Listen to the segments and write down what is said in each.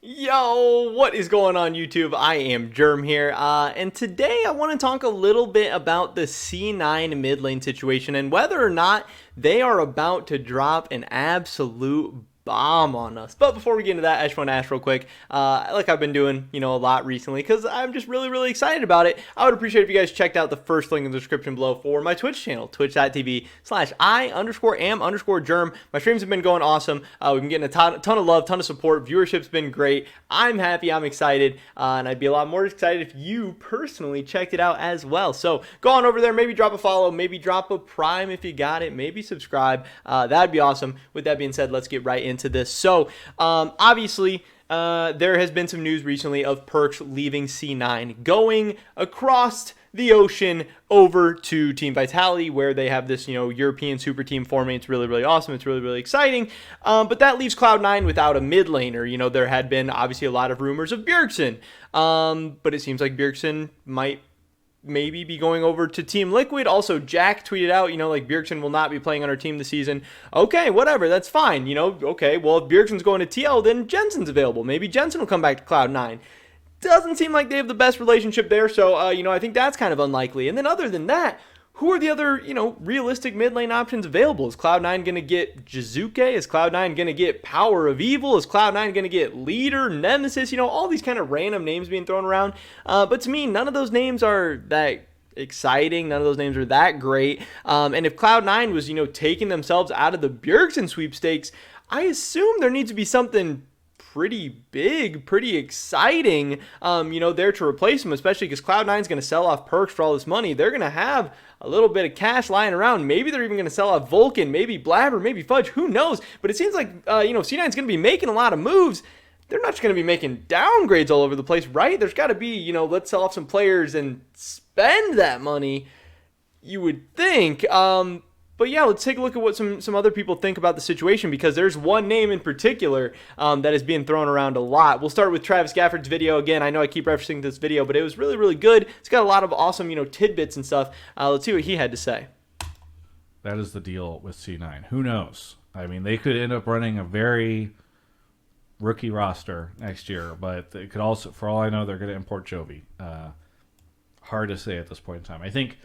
Yo, what is going on YouTube? I am Germ here, and today I want to talk a little bit about the C9 mid lane situation and whether or not they are about to drop an absolute bomb on us. But before we get into that, I just want to ask real quick, like I've been doing, a lot recently, because I'm just really excited about it. I would appreciate if you guys checked out the first link in the description below for my Twitch channel, twitch.tv/I_am_germ. My streams have been going awesome. We've been getting a ton of love, ton of support. Viewership's been great. I'm happy, I'm excited, and I'd be a lot more excited if you personally checked it out as well. So go on over there, maybe drop a follow, maybe drop a prime if you got it, maybe subscribe. That'd be awesome. With that being said, let's get right into this. So obviously there has been some news recently of Perks leaving C9, going across the ocean over to Team Vitality, where they have this European super team forming. It's really awesome. It's really exciting, but that leaves Cloud9 without a mid laner. There had been obviously a lot of rumors of Bjergsen, but it seems like Bjergsen might maybe be going over to Team Liquid. Also, Jack tweeted out, like Bjergsen will not be playing on our team this season. Okay, whatever, that's fine. Okay, well, if Bjergsen's going to TL, then Jensen's available. Maybe Jensen will come back to Cloud9. Doesn't seem like they have the best relationship there, so, I think that's kind of unlikely. And then other than that, who are the other, realistic mid lane options available? Is Cloud9 going to get Jizuke? Is Cloud9 going to get Power of Evil? Is Cloud9 going to get Leader, Nemesis? All these kind of random names being thrown around. But to me, none of those names are that exciting. None of those names are that great. And if Cloud9 was, taking themselves out of the Bjergsen sweepstakes, I assume there needs to be something pretty big, pretty exciting, there to replace him, especially because Cloud9's going to sell off Perks for all this money. They're going to have a little bit of cash lying around. Maybe they're even going to sell off Vulcan, maybe Blabber, maybe Fudge, who knows? But it seems like, C9's going to be making a lot of moves. They're not just going to be making downgrades all over the place, right? There's got to be, let's sell off some players and spend that money, you would think. But yeah, let's take a look at what some other people think about the situation, because there's one name in particular that is being thrown around a lot. We'll start with Travis Gafford's video. Again, I know I keep referencing this video, but it was really good. It's got a lot of awesome, tidbits and stuff. Let's see what he had to say. That is the deal with C9. Who knows? I mean, they could end up running a very rookie roster next year, but they could also, for all I know, they're going to import Chovy. Hard to say at this point in time. I think.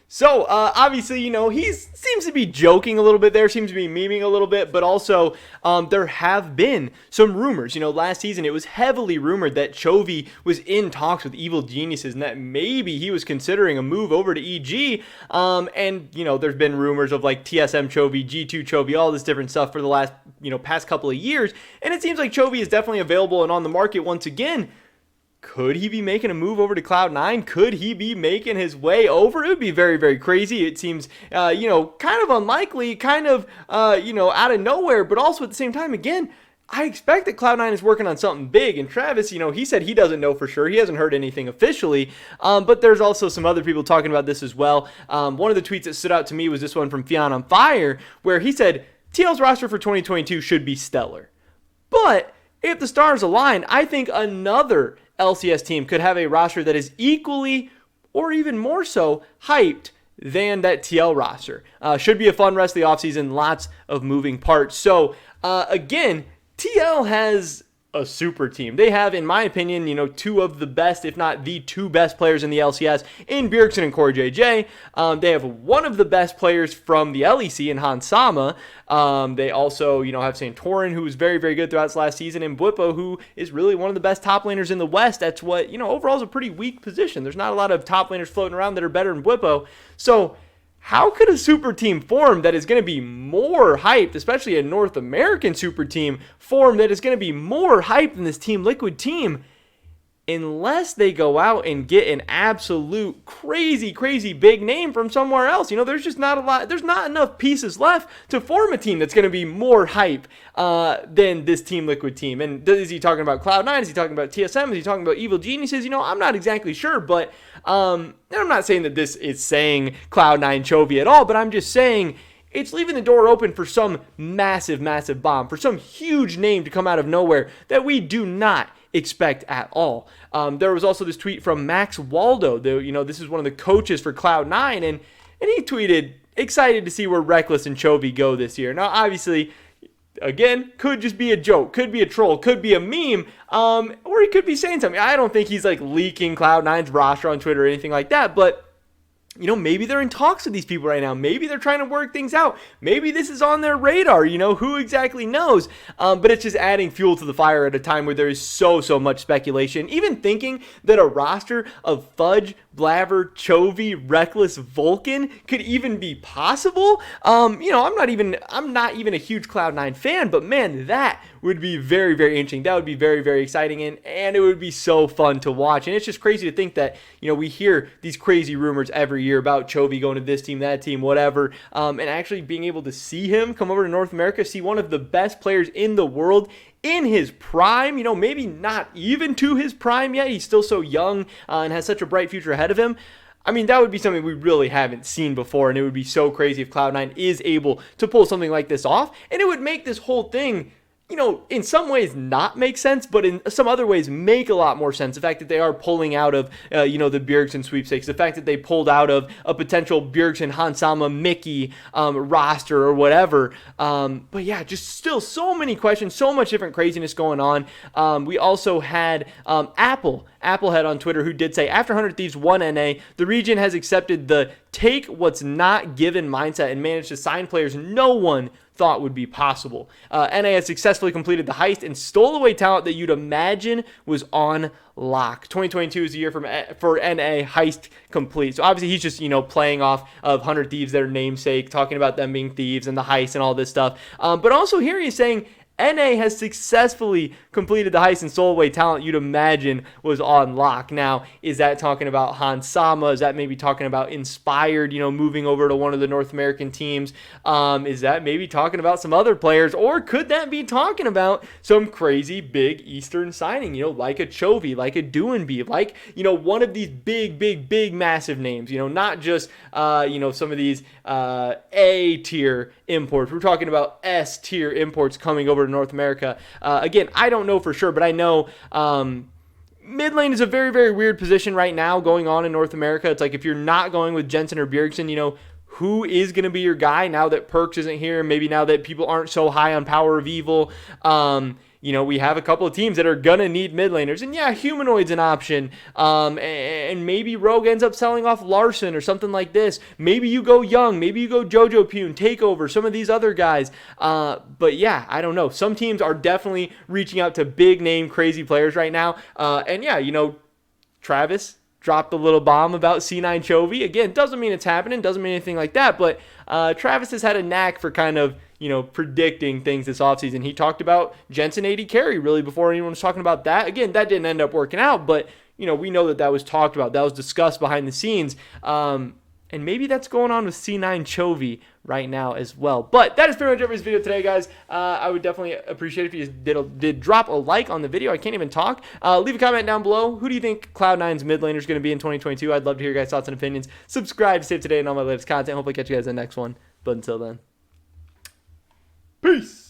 So, obviously, he seems to be joking a little bit there, seems to be memeing a little bit, but also there have been some rumors. Last season it was heavily rumored that Chovy was in talks with Evil Geniuses and that maybe he was considering a move over to EG. And, there's been rumors of like TSM Chovy, G2 Chovy, all this different stuff for the last, past couple of years. And it seems like Chovy is definitely available and on the market once again. Could he be making a move over to Cloud9? Could he be making his way over? It would be very crazy. It seems, kind of unlikely, kind of, out of nowhere. But also at the same time, again, I expect that Cloud9 is working on something big. And Travis, he said he doesn't know for sure. He hasn't heard anything officially. But there's also some other people talking about this as well. One of the tweets that stood out to me was this one from Fion on Fire, where he said, TL's roster for 2022 should be stellar. But if the stars align, I think another LCS team could have a roster that is equally or even more so hyped than that TL roster. Should be a fun rest of the offseason, lots of moving parts. So again, TL has a super team. They have, in my opinion, two of the best, if not the two best players in the LCS in Bjergsen and Core JJ. They have one of the best players from the LEC in Hans Sama. They also, have Santorin, who was very good throughout this last season, and Bwipo, who is really one of the best top laners in the West. That's what, overall is a pretty weak position. There's not a lot of top laners floating around that are better than Bwipo. So how could a super team form that is going to be more hyped, especially a North American super team form that is going to be more hyped than this Team Liquid team, unless they go out and get an absolute crazy big name from somewhere else? There's just not a lot. There's not enough pieces left to form a team that's going to be more hype than this Team Liquid team. And is he talking about Cloud9? Is he talking about TSM? Is he talking about Evil Geniuses? I'm not exactly sure, but I'm not saying that this is saying Cloud9 Chovy at all, but I'm just saying it's leaving the door open for some massive bomb, for some huge name to come out of nowhere that we do not expect at all. There was also this tweet from Max Waldo. This is one of the coaches for Cloud9, and he tweeted, excited to see where Reckless and Chovy go this year. Now, obviously, again, could just be a joke, could be a troll, could be a meme, or he could be saying something. I don't think he's like leaking Cloud9's roster on Twitter or anything like that, but maybe they're in talks with these people right now. Maybe they're trying to work things out. Maybe this is on their radar. Who exactly knows? But it's just adding fuel to the fire at a time where there is so much speculation. Even thinking that a roster of Fudge, Blabber, Chovy, Reckless, Vulcan could even be possible. I'm not even a huge Cloud9 fan, but man, that would be very, very interesting. That would be very, very exciting, and it would be so fun to watch. And it's just crazy to think that, we hear these crazy rumors every year about Chovy going to this team, that team, whatever, and actually being able to see him come over to North America, see one of the best players in the world in his prime, maybe not even to his prime yet. He's still so young and has such a bright future ahead of him. I mean, that would be something we really haven't seen before, and it would be so crazy if Cloud9 is able to pull something like this off, and it would make this whole thing, in some ways not make sense, but in some other ways make a lot more sense. The fact that they are pulling out of, the Bjergsen sweepstakes, the fact that they pulled out of a potential Bjergsen, Hansama, Mickey roster or whatever. But yeah, just still so many questions, so much different craziness going on. We also had Applehead on Twitter, who did say, after 100 Thieves won NA, the region has accepted the take what's not given mindset and managed to sign players no one thought would be possible. NA has successfully completed the heist and stole away talent that you'd imagine was on lock. 2022 is the year for NA heist complete. So obviously he's just, playing off of 100 Thieves, their namesake, talking about them being thieves and the heist and all this stuff. But also here he's saying NA has successfully completed the heist and stole away talent you'd imagine was on lock. Now, is that talking about Hansama? Is that maybe talking about Inspired, moving over to one of the North American teams? Is that maybe talking about some other players? Or could that be talking about some crazy big Eastern signing, like a Chovy, like a Duanbe, like, one of these big, massive names, not just, some of these A-tier imports. We're talking about S-tier imports coming over to North America. Again, I don't know for sure, but I know mid lane is a very, very weird position right now going on in North America. It's like if you're not going with Jensen or Bjergsen, who is going to be your guy now that Perks isn't here? Maybe now that people aren't so high on Power of Evil. We have a couple of teams that are going to need mid laners. And yeah, Humanoid's an option. And maybe Rogue ends up selling off Larson or something like this. Maybe you go Young. Maybe you go Jojo Pune, Takeover, some of these other guys. But yeah, I don't know. Some teams are definitely reaching out to big name, crazy players right now. And yeah, Travis dropped a little bomb about C9 Chovy. Again, doesn't mean it's happening, doesn't mean anything like that, but Travis has had a knack for kind of, predicting things this offseason. He talked about Jensen 80 carry really before anyone was talking about that. Again, that didn't end up working out, but, we know that was talked about. That was discussed behind the scenes. And maybe that's going on with C9 Chovy right now as well. But that is pretty much it for this video today, guys. I would definitely appreciate it if you did drop a like on the video. I can't even talk. Leave a comment down below. Who do you think Cloud9's mid laner is going to be in 2022? I'd love to hear your guys' thoughts and opinions. Subscribe to save today and all my latest content. Hopefully catch you guys in the next one. But until then, peace.